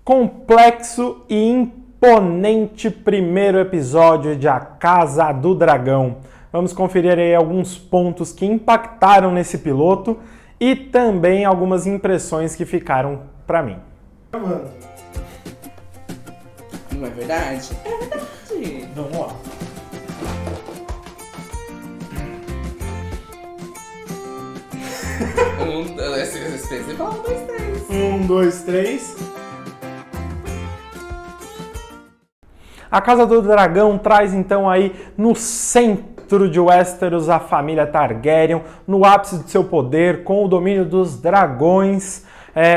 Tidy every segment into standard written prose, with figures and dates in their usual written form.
complexo e imponente primeiro episódio de A Casa do Dragão. Vamos conferir aí alguns pontos que impactaram nesse piloto e também algumas impressões que ficaram pra mim. Não é verdade? É verdade. Vamos lá. Um, dois, três. A Casa do Dragão traz então aí no centro de Westeros a família Targaryen, no ápice de seu poder, com o domínio dos dragões,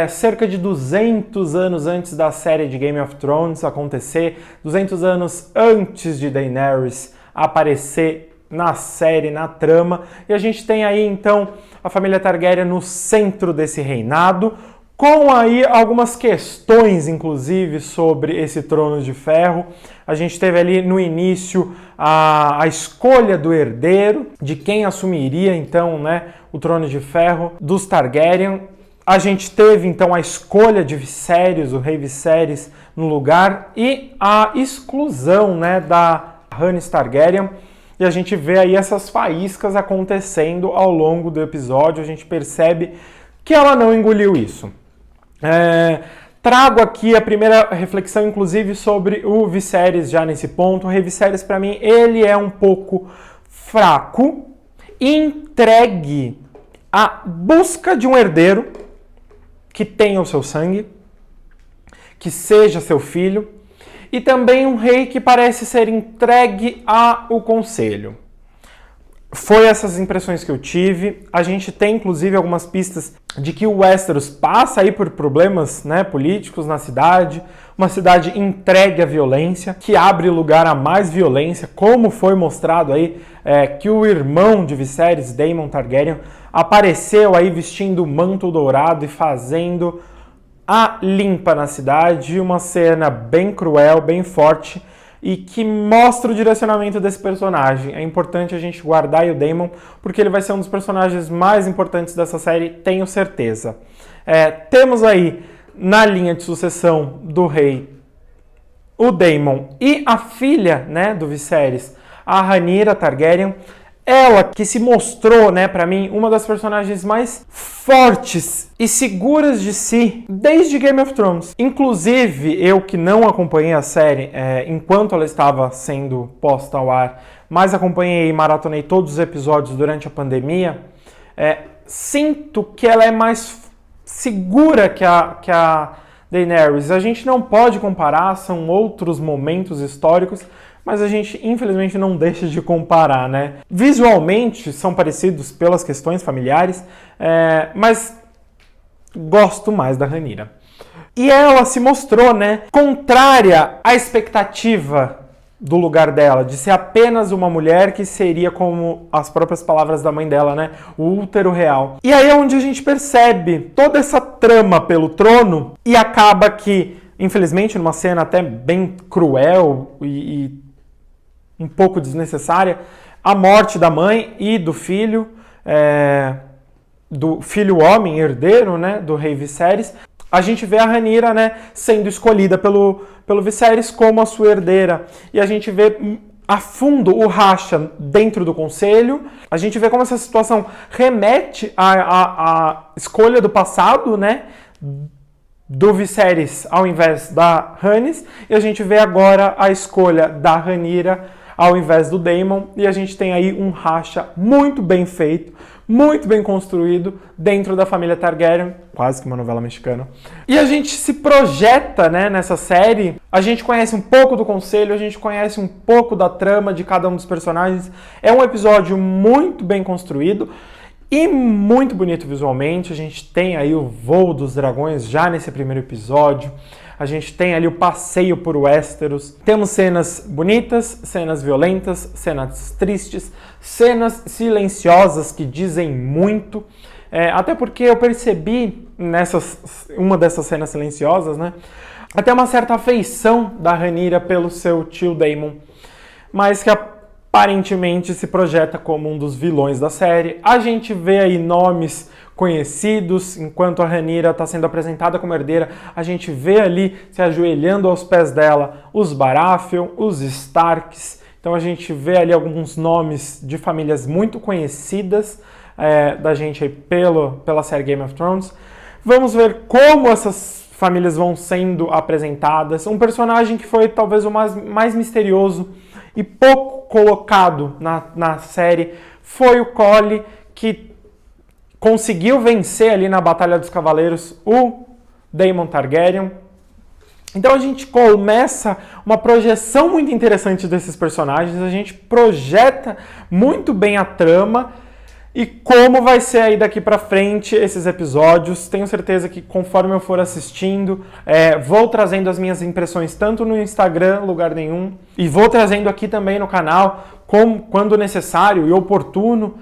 cerca de 200 anos antes da série de Game of Thrones acontecer, 200 anos antes de Daenerys aparecer na série, na trama, e a gente tem aí então a família Targaryen no centro desse reinado, com aí algumas questões, inclusive, sobre esse Trono de Ferro. A gente teve ali no início a escolha do herdeiro, de quem assumiria então, né, o Trono de Ferro dos Targaryen. A gente teve então a escolha de Viserys, o rei Viserys, no lugar, e a exclusão, né, da Rhaenys Targaryen. E a gente vê aí essas faíscas acontecendo ao longo do episódio, a gente percebe que ela não engoliu isso. Trago aqui a primeira reflexão, inclusive, sobre o Viserys já nesse ponto. O rei Viserys, para mim, ele é um pouco fraco, entregue à busca de um herdeiro que tenha o seu sangue, que seja seu filho, e também um rei que parece ser entregue ao conselho. Foi essas impressões que eu tive. A gente tem, inclusive, algumas pistas de que o Westeros passa aí por problemas, né, políticos na cidade, uma cidade entregue à violência, que abre lugar a mais violência, como foi mostrado aí, que o irmão de Viserys, Daemon Targaryen, apareceu aí vestindo o manto dourado e fazendo a limpa na cidade, uma cena bem cruel, bem forte, e que mostra o direcionamento desse personagem. É importante a gente guardar aí o Daemon, porque ele vai ser um dos personagens mais importantes dessa série, tenho certeza. Temos aí, na linha de sucessão do rei, o Daemon e a filha, né, do Viserys, a Rhaenyra Targaryen. Ela que se mostrou, né, para mim, uma das personagens mais fortes e seguras de si desde Game of Thrones. Inclusive, eu que não acompanhei a série enquanto ela estava sendo posta ao ar, mas acompanhei e maratonei todos os episódios durante a pandemia, sinto que ela é mais segura que a Daenerys. A gente não pode comparar, são outros momentos históricos, mas a gente, infelizmente, não deixa de comparar, né? Visualmente, são parecidos pelas questões familiares, mas gosto mais da Rhaenyra. E ela se mostrou, né, contrária à expectativa do lugar dela, de ser apenas uma mulher que seria, como as próprias palavras da mãe dela, né, o útero real. E aí é onde a gente percebe toda essa trama pelo trono e acaba que, infelizmente, numa cena até bem cruel e um pouco desnecessária, a morte da mãe e do filho homem, herdeiro, né, do rei Viserys. A gente vê a Rhaenyra, né, sendo escolhida pelo Viserys como a sua herdeira. E a gente vê a fundo o racha dentro do conselho. A gente vê como essa situação remete à escolha do passado, né, do Viserys ao invés da Rhaenys. E a gente vê agora a escolha da Rhaenyra ao invés do Daemon, e a gente tem aí um racha muito bem feito, muito bem construído dentro da família Targaryen, quase que uma novela mexicana. E a gente se projeta, né, nessa série, a gente conhece um pouco do conselho, a gente conhece um pouco da trama de cada um dos personagens. É um episódio muito bem construído e muito bonito visualmente. A gente tem aí o voo dos dragões já nesse primeiro episódio. A gente tem ali o passeio por Westeros. Temos cenas bonitas, cenas violentas, cenas tristes, cenas silenciosas que dizem muito. Até porque eu percebi uma dessas cenas silenciosas, né, até uma certa afeição da Rhaenyra pelo seu tio Daemon, mas que aparentemente se projeta como um dos vilões da série. A gente vê aí nomes conhecidos, enquanto a Rhaenyra está sendo apresentada como herdeira, a gente vê ali se ajoelhando aos pés dela os Baratheon, os Starks. Então a gente vê ali alguns nomes de famílias muito conhecidas da gente aí pela série Game of Thrones. Vamos ver como essas famílias vão sendo apresentadas. Um personagem que foi talvez o mais misterioso e pouco colocado na série foi o Colly, que conseguiu vencer ali na Batalha dos Cavaleiros o Daemon Targaryen. Então a gente começa uma projeção muito interessante desses personagens, a gente projeta muito bem a trama e como vai ser aí daqui pra frente esses episódios. Tenho certeza que conforme eu for assistindo, vou trazendo as minhas impressões tanto no Instagram, Lugar Nenhum, e vou trazendo aqui também no canal, quando necessário e oportuno,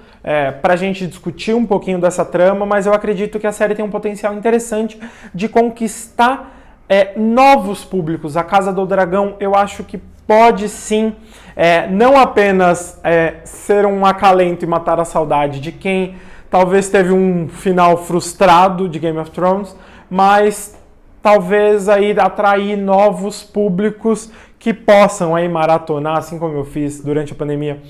pra gente discutir um pouquinho dessa trama, mas eu acredito que a série tem um potencial interessante de conquistar novos públicos. A Casa do Dragão, eu acho que pode sim não apenas ser um acalento e matar a saudade de quem talvez teve um final frustrado de Game of Thrones, mas talvez aí atrair novos públicos que possam aí maratonar, assim como eu fiz durante a pandemia,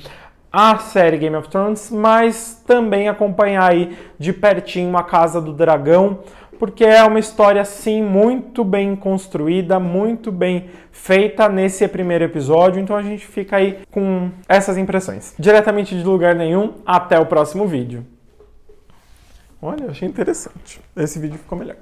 a série Game of Thrones, mas também acompanhar aí de pertinho a Casa do Dragão, porque é uma história, sim, muito bem construída, muito bem feita nesse primeiro episódio, então a gente fica aí com essas impressões. Diretamente de Lugar Nenhum, até o próximo vídeo. Olha, eu achei interessante. Esse vídeo ficou melhor.